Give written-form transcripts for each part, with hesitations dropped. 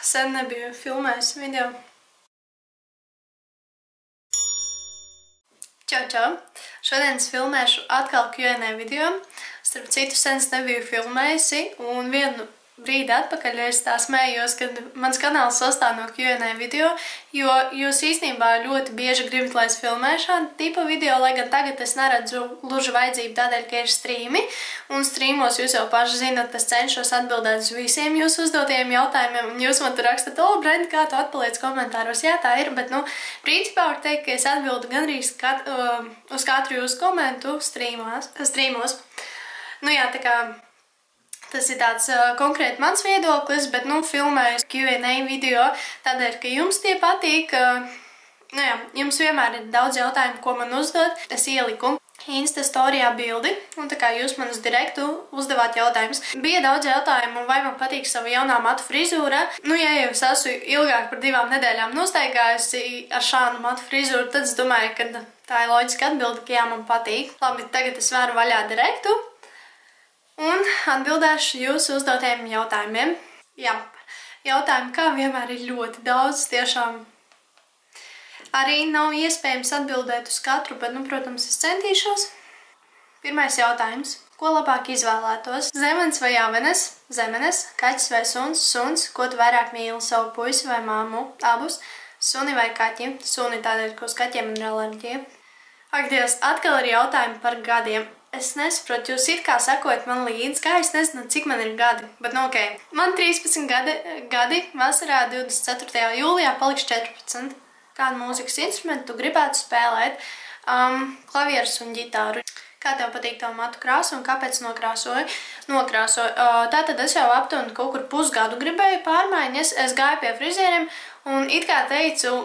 Sen nebiju filmējis video. Čau! Šodien es filmēšu atkal Q&A video. Starp citu, sen es nebiju filmējusi, un vienu brīdi atpakaļ es tā smējos, kad mans kanāls sastāv no Q&A video, jo jūs īstenībā ļoti bieži gribat, lai es filmēju šādu tipu video, lai gan tagad es neredzu gluži vajadzību tādēļ, ka ir strīmi, un strīmos jūs jau paši zinat, es cenšos atbildēt uz visiem jūsu uzdotajiem jautājumiem, un jūs man tur rakstat, Brenda, kā tu atpaliec komentāros? Jā, tā ir, bet, principā var teikt, ka es atbildu gandrīz uz katru jūsu komentu strīmos. Jā, tā kā tas ir tāds konkrēti mans viedoklis, bet, filmēju Q&A video tādēļ, ka jums tie patīk. Jums vienmēr ir daudz jautājumu, ko man uzdot. Es ieliku Insta storijā bildi, un tā kā jūs man uz direktu uzdevāt jautājumus. Bija daudz jautājumu, vai man patīk sava jaunā matu frizūra. Ja jau es esmu ilgāk par 2 nedēļām nostaigājusi ar šādu matu frizūru, tad es domāju, ka tā ir loģiska atbilde, ka jā, man patīk. Labi, tagad es varu vaļā direktu un atbildēšu jūsu uzdotajiem jautājumiem. Jā, jautājumu kā vienmēr ir ļoti daudz, tiešām arī nav iespējams atbildēt uz katru, bet, protams, es centīšos. Pirmais jautājums. Ko labāk izvēlētos? Zemenes vai avenes? Zemenes. Kaķis vai suns? Suns. Ko tu vairāk mīli, savu puisi vai māmu? Abus. Suni vai kaķi? Suni tādēļ, ka uz kaķiem ir alerģija. Ak, Dievs, atkal ir jautājumi par gadiem. Es nesaprotu, jūs it kā sakojat man līdzi, kā es nezinu, cik man ir gadi, bet ok. Man 13 gadi, vasarā 24. jūlijā paliks 14. Kādu mūzikas instrumentu tu gribētu spēlēt? Klavieres un ģitāru. Kā tev patīk tavu matu krāsu un kāpēc nokrāsoju? Tātad es jau aptuveni kaut kur pusgadu gribēju pārmaiņas, es gāju pie frizieriem un it kā teicu,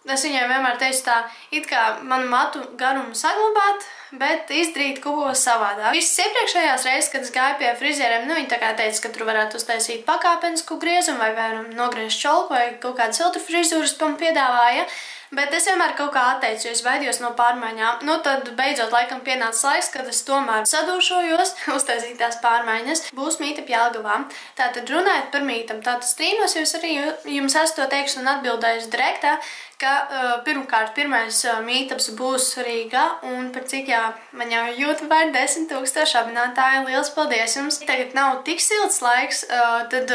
es viņiem vienmēr teicu tā, it kā manu matu garumu saglabāt, bet izdarīt kaut ko savādāk. Visas iepriekšējās reizes, kad es gāju pie frizieriem, viņi tā kā teica, ka tur varētu uztaisīt pakāpenisku griezumu vai nogriezt čolku vai kaut kādu siltu frizūras piedāvāja, bet es vienmēr kaut kā atteicu, jo es baidījos no pārmaiņām. Tad beidzot laikam pienāca laiks, kad es tomēr sadūšojos uztaisīt tās pārmaiņas. Būs meetup Jelgavā. Tātad runājot par meetup, tātad strīmos jūs arī jums esat to teikšu un atbildējusi direktā, ka pirmkārt pirmais meetups būs Rīgā, un par cik man jau YouTube ir 10 000 abonētāji. Liels paldies jums! Tagad nav tik silts laiks, tad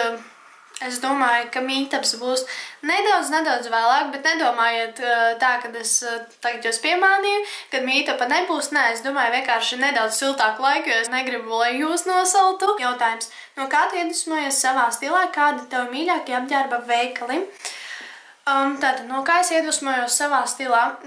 es domāju, ka meetups būs nedaudz vēlāk, bet nedomājiet tā, kad es tagad jūs piemānīju, kad meetupa nebūs. Nē, es domāju vienkārši nedaudz siltāku laiku, jo es negribu, lai jūs nosaltu. Jautājums. No kā tu iedvesmojies savā stilā? Kādi tev mīļākie apģērba veikali? Tātad, no kā es iedvesmojos savā stilā?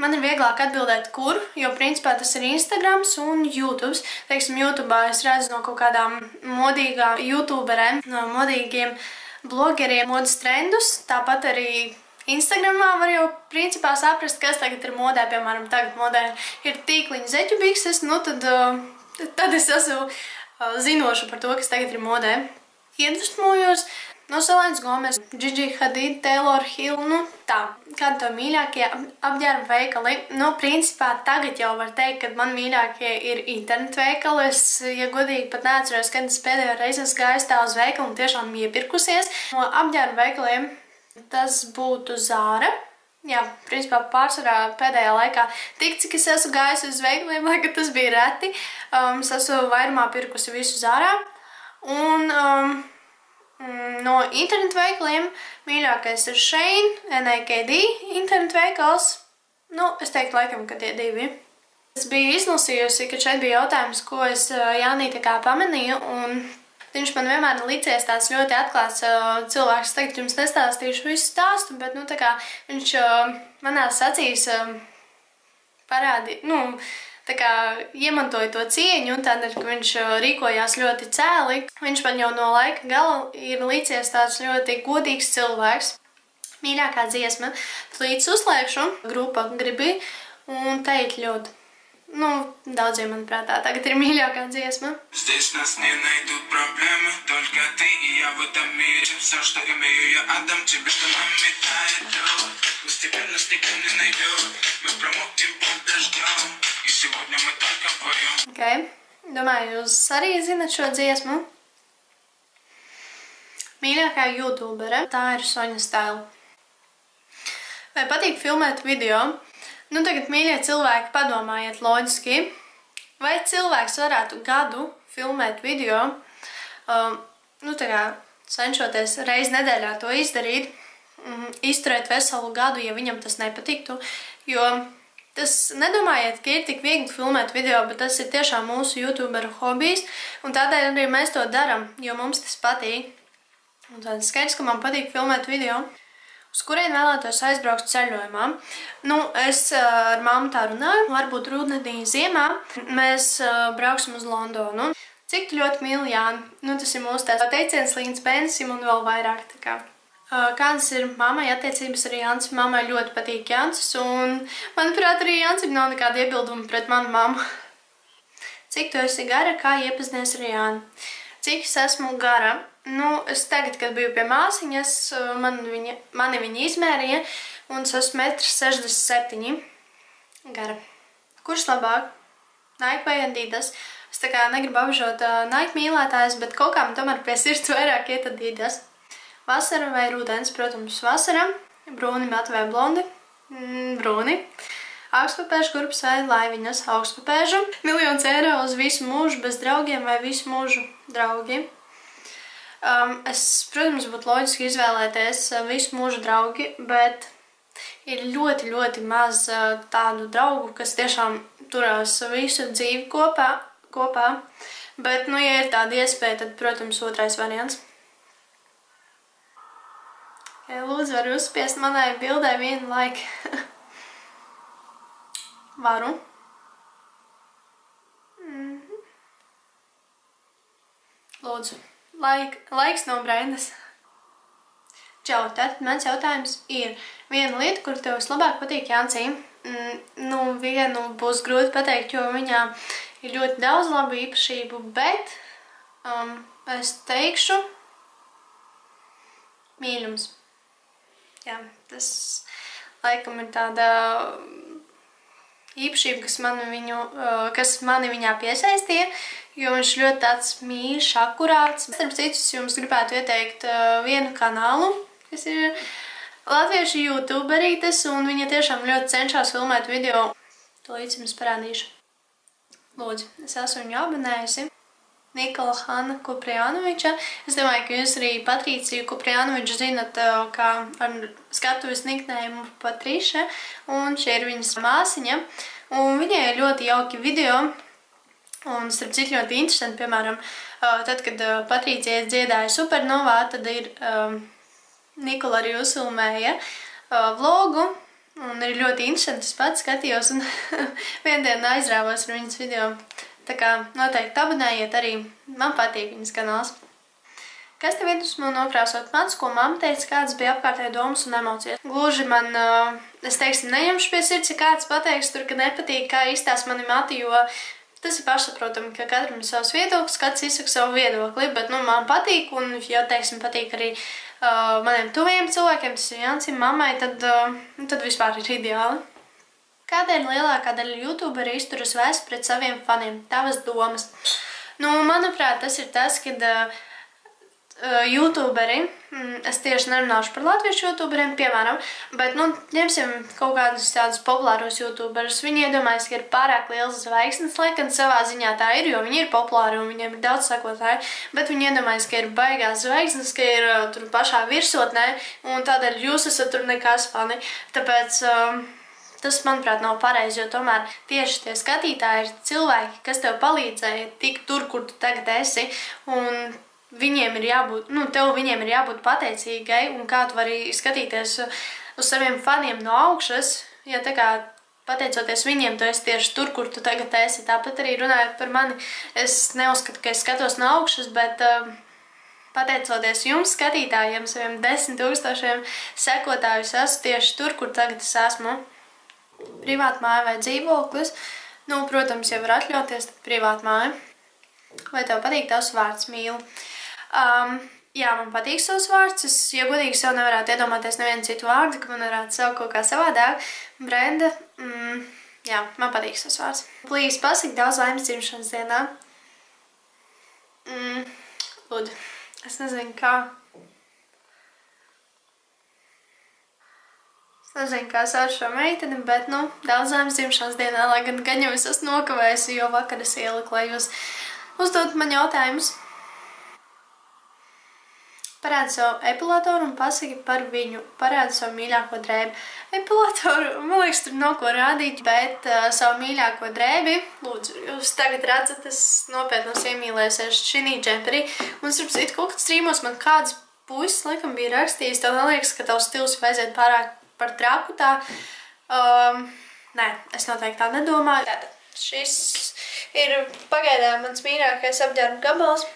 Man ir vieglāk atbildēt, kur, jo principā tas ir Instagrams un YouTubes. Teiksim, YouTubā es redzu no kaut kādām modīgām YouTuberēm, no modīgiem blogeriem modas trendus. Tāpat arī Instagramā var jau principā saprast, kas tagad ir modē. Piemēram, tagad modē ir tīkliņu zeķu bikses, tad es esmu zinoša par to, kas tagad ir modē. Iedvesmojos no Selēnas Gomes, Gigi Hadid, Taylor Hill, tā. Kādi tev mīļākie apģērba veikali? Principā tagad jau var teikt, ka man mīļākie ir internetu veikali. Es, ja godīgi, pat neatceros, kad es pēdējo reizi esmu gājis tā uz veikalu un tiešām iepirkusies. No apģērba veikaliem tas būtu Zara. Jā, principā pārsvarā pēdējā laikā tik, cik es esmu gājis uz veikaliem, lai tas bija reti. Es esmu vairumā pirkusi visu Zārā. Un no internetu veikaliem mīļākais ir Shein, NAKD internetu veikals. Es teiktu laikam, ka tie divi. Es biju izlasījusi, ka šeit bija jautājums, ko es Jānī tā kā pamanīju, un viņš man vienmēr licies tāds ļoti atklāts cilvēks. Tagad jums nestāstīšu visu stāstu, bet tā kā viņš manās acīs parādīja, tā kā iemantoja to cieņu, un tādēļ, ka viņš rīkojās ļoti cēli. Viņš man jau no laika gala ir licies tāds ļoti godīgs cilvēks. Mīļākā dziesma. Līdz uzslēgšu grupa Gribi un teikt ļoti. Daudziem, manuprāt, tagad ir mīļākā dziesma. Здесь нас не найдут проблемы, только ты и я в этом мире. Все, что имею, я отдам тебе, что нам метает лед. Постепенно нас никто не найдет. Мы промокнем под дождем. И сегодня мы только вдвоем. Domāju, jūs arī zinat šo dziesmu. Mīļākā youtubere, tā ir Soņa Style. Vai patīk filmēt video? Nu tagad, mīļie cilvēki, padomājiet loģiski. Vai cilvēks varētu gadu filmēt video, nu tā kā cenšoties reizi nedēļā to izdarīt, izturēt veselu gadu, ja viņam tas nepatiktu, jo tas, nedomājiet, ka ir tik viegli filmēt video, bet tas ir tiešām mūsu youtuberu hobijs, un tādēļ arī mēs to daram, jo mums tas patīk. Un tad skaidrs, ka man patīk filmēt video. Uz kurien vēlētos aizbraukt ceļojumā? Nu, es ar mammu tā runāju, varbūt rudenī ziemā mēs brauksim uz Londonu. Cik tu ļoti mīli Jāni? Nu, tas ir mūsu tās teiciens līdz pensim un vēl vairāk tā kā. Kādas ir mammai attiecības ar Jānis? Mammai ļoti patīk Jānis, un, manuprāt, arī Jānis nav nekāda iebilduma pret manu mammu. Cik tu esi gara, kā iepazinies ar Jāni? Cik es esmu gara? Nu, es tagad, kad biju pie māsiņas, mani viņa izmērīja, un es esmu 1,67 m gara. Kurš labāk? Nike vai Adidas? Es tā kā negribu apžot Nike mīlētājs, bet kaut kā man tomēr pie sirds vairāk iet Adidas. Vasara vai rudens? Protams, vasara. Brūni mati vai blondi? Brūni. Augstpapēžu grupas vai laiviņas? Augstpapēžu. €1 000 uz visu mūžu bez draugiem vai visu mūžu draugi? Es, protams, būtu loģiski izvēlēties visu mūžu draugi, bet ir ļoti, ļoti maz tādu draugu, kas tiešām turās visu dzīvi kopā. Bet, nu, ja ir tāda iespēja, tad, protams, otrais variants. Ja, lūdzu, varu uzspiest manai bildē vienu laiku. Varu. Lūdzu. Laiks no Brendas. Čau, tātad mans jautājums ir viena lieta, kur tev vislabāk patīk Jāncī. Nu, vienu būs grūti pateikt, jo viņā ir ļoti daudz labu īpašību, bet es teikšu mīļums. Jā, tas laikam ir tāda īpašība, kas mani viņā piesaistīja, jo viņš ļoti tāds mīļš, akurāts. Starp citu, jums gribētu ieteikt vienu kanālu, kas ir latviešu youtuberītes, un viņa tiešām ļoti cenšas filmēt video. To līdz jums parādīšu. Lūdzu, es esmu viņu abonējusi. Nikola Hanna Kuprianoviča. Es domāju, ka jūs arī Patrīciju Kuprianoviču zinat kā ar skatuves niknējumu Patriša, un šī ir viņas māsiņa. Un viņai ir ļoti jauki video, un starp citu ļoti interesanti, piemēram, tad, kad Patrīcija dziedāja Supernovā, tad ir Nikola arī uzfilmēja vlogu, un ir ļoti interesanti, es pats skatījos, un vienu dienu aizrāvos ar viņas video. Tā kā noteikti abonējiet arī, man patīk viņas kanāls. Kas tev iedvesmo nokrāsot mats, ko mamma teica, kādas bija apkārtēji domas un emocijas? Gluži man, es teiksim, neņemšu pie sirds, ja kāds pateiks tur, ka nepatīk, kā izstās mani mati, jo tas ir pašsaprotami, ka katram ir savs viedoklis, kāds izsaka savu viedokli, bet, nu, man patīk, un, ja, teiksim, patīk arī maniem tuviem cilvēkiem, tas ir Jāncim, mammai, tad vispār ir ideāli. Kādēļ lielākā daļa youtuberi izturas vēsti pret saviem faniem? Tavas domas. Nu, manuprāt, tas ir tas, kad youtuberi, es tieši nerunāšu par latviešu youtuberiem, piemēram, bet, nu, ņemsim kaut kādus tādus populārus youtuberus. Viņi iedomājas, ka ir pārāk liels zvaigznes, laikam savā ziņā tā ir, jo viņi ir populāri un viņiem ir daudz sekotāju, bet viņi iedomājas, ka ir baigās zvaigznes, ka ir tur pašā virsotnē, un tādēļ jūs esat tur nekas fani. Tāpēc tas, manuprāt, nav pareizi, jo tomēr tieši tie skatītāji ir cilvēki, kas tev palīdzēja tikt tur, kur tu tagad esi, un viņiem ir jābūt, nu, tev viņiem ir jābūt pateicīgai, un kā tu vari skatīties uz saviem faniem no augšas, ja tā kā pateicoties viņiem, tu esi tieši tur, kur tu tagad esi. Tāpat arī runājot par mani, es neuzskatu, ka es skatos no augšas, bet pateicoties jums, skatītājiem, saviem 10 000 sekotāju, es esmu tieši tur, kur tagad es esmu. Privātmāja vai dzīvoklis? Nu, protams, ja var atļauties, tad privātmāja. Vai tev patīk tavs vārds? Mīlu. Jā, man patīk savs vārds. Es, ja godīgi, sev nevarētu iedomāties nevienu citu vārdu, ka man varētu saukt kaut kā savādāk. Brenda, jā, man patīk savs vārds. Please, pasaki daudz laimes dzimšanas dienā. Lūdzu, es nezinu kā. Nezinu, kā sauc šo meiteni, bet, nu, daudzām dzimšanas dienā, lai gan jau es esmu nokavējusi, jo vakar es ieliku, lai jūs uzdot man jautājumus. Parādi savu epilatoru un pasaki par viņu. Parādi savu mīļāko drēbi. Epilatoru, man liekas, tur nav ko rādīt, bet savu mīļāko drēbi, lūdzu, jūs tagad redzat, es nopietnos iemīlējusies šī džemperī. Un, starp citu, kaut kad strīmos man kāds puisis, laikam, bija rakstījis, tev neliekas, ka tavs stils vajadzētu pārāk par traku tā. Nē, es noteikti tā nedomāju. Tātad, šis ir pagaidām mans mīļākais apģērba gabals.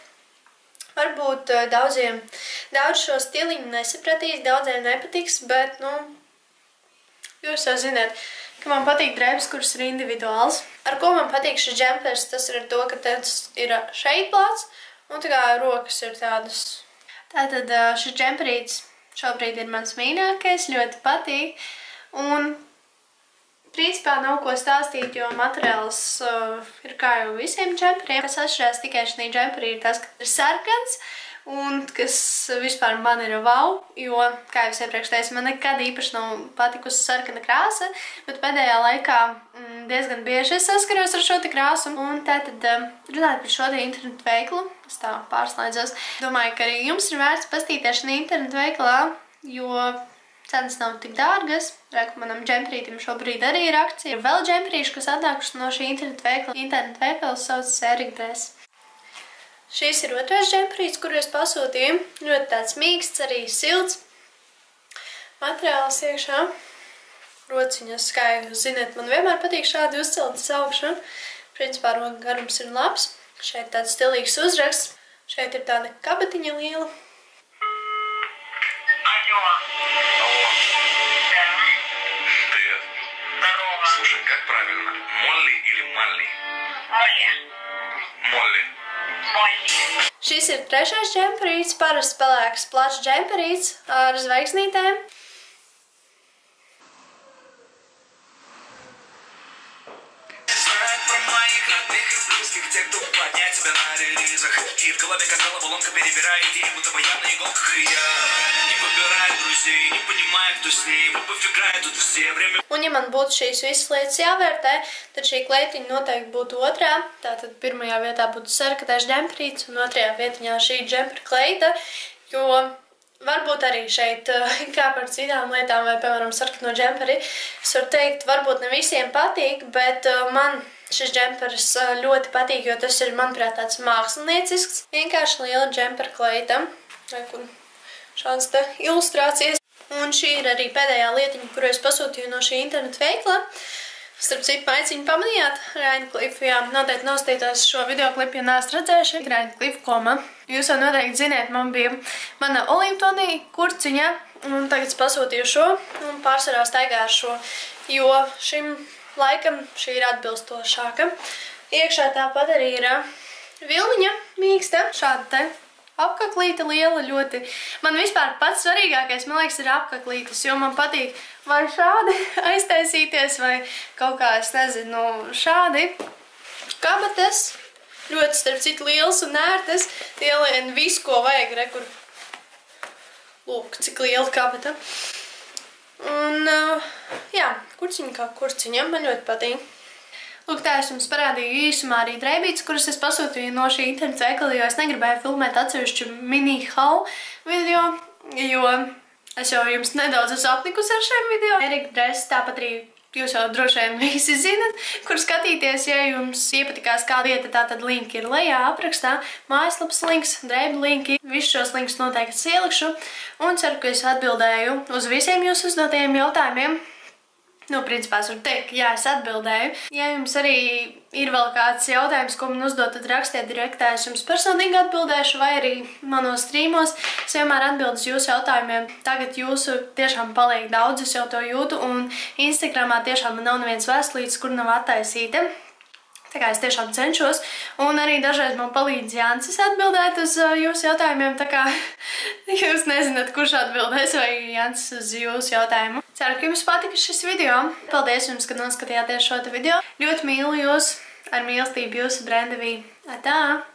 Varbūt daudz šo stiliņu nesapratīs, daudziem nepatiks, bet, nu, jūs jau zināt, ka man patīk drēbes, kuras ir individuāls. Ar ko man patīk šis džempers, tas ir ar to, ka tas ir šeit plāts, un tā kā rokas ir tādas. Tātad šis džemperīts šobrīd ir mans mīļākais, ļoti patīk, un principā nav ko stāstīt, jo materiāls ir kā jau visiem džemperiem. Kas atšķirās tikai šī džemperī ir tas, ka ir sarkans, un kas vispār man ir wow, jo, kā jau es iepriekš teicu, man nekad īpaši nav patikusi sarkana krāsa, bet pēdējā laikā diezgan bieži es saskaros ar šo te krāsu, un tātad runāt par šo te internetu veiklu, es tā pārslēdzos. Domāju, ka arī jums ir vērts pastīties šī internetu veiklā, jo cenas nav tik dārgas. Reku manam džemperītim šobrīd arī ir akcija. Ir vēl džemperīši, kas atnākuši no šī internetu veikla. Internetu veikls saucas Eric Dress. Šīs ir otrais džemperīts, kuru es pasūtīju. Ļoti tāds mīksts, arī silts. Materiāls iekšā. Rociņas, kā jūs zināt, man vienmēr patīk šādi uzceltas augšu. Principā roka garums ir labs. Šeit tāds stilīgs uzraksts. Šeit ir tāda kabatiņa liela. Слушай, как правильно? Молли или Малли? Молли. Молли. Molli. Šis ir trešais džemperīts, parasts pelēks plašs džemperīts ar zvaigznītēm. Un, ja man būtu šīs visas lietas jāvērtē, tad šī kleitiņa noteikti būtu otrā. Tātad pirmajā vietā būtu sarkanais džemperīts un otrajā vietiņā šī džempera kleita, jo varbūt arī šeit, kā par citām lietām vai, piemēram, sarkano džemperi, es varu teikt, varbūt ne visiem patīk, bet man šis džempers ļoti patīk, jo tas ir, manuprāt, tāds māksliniecisks. Vienkārši liela džempera kleita, šādas te ilustrācijas. Un šī ir arī pēdējā lietiņa, kuru es pasūtīju no šī internetu veikla. Starp citu, maiciņu pamanījāt? Raincliff, jā, noteikti nostītās šo videoklipu, ja neesat redzējuši. Raincliff.com. Jūs jau noteikti ziniet, man bija mana olīvtonī kurciņa, un tagad es pasūtīju šo, un pārsvarā staigāju ar šo, jo šim laikam šī ir atbilstošāka. Iekšā tāpat arī ir vilniņa mīksta, šāda te. Apkaklīte liela ļoti. Man vispār pats svarīgākais, man liekas, ir apkaklītes, jo man patīk vai šādi aiztaisīties, vai kaut kā, es nezinu, šādi. Kabatas, ļoti starp citu liels un ērtas, ielien visu, ko vajag, rekur. Lūk, cik liela kabata. Un, jā, kurciņa kā kurciņa, man ļoti patīk. Lūk, tā es jums parādīju īsumā arī drēbītes, kuras es pasūtīju no šī internetu veikala, jo es negribēju filmēt atsevišķu mini haul video, jo es jau jums nedaudz esmu apnikusi ar šiem video. Eric Dress, tāpat arī jūs jau droši vien visi zinat, kur skatīties, ja jums iepatikās kāda vieta, tātad linki ir lejā aprakstā, mājaslapas links, drēbu linki, visus šos linkus noteikti ielikšu, un ceru, ka es atbildēju uz visiem jūsu uzdotajiem jautājumiem. Nu, principā es varu teikt, ka jā, es atbildēju. Ja jums arī ir vēl kāds jautājums, ko man uzdot, tad rakstiet direktā, es jums personīgi atbildēšu, vai arī manos strīmos. Es vienmēr atbildu uz jūsu jautājumiem. Tagad jūsu tiešām paliek daudz, es jau to jūtu, un Instagramā tiešām man nav neviens vēstulītes, kur nav attaisīta. Tā kā es tiešām cenšos, un arī dažreiz man palīdz Jancis atbildēt uz jūsu jautājumiem, tā kā jūs nezināt, kurš atbildēs vai Jancis uz jūsu jautājumu. Ceru, ka jums patika šis video. Paldies jums, ka noskatījāties šo video. Ļoti mīlu jūs, ar mīlestību jūsu Brenda V. Atā!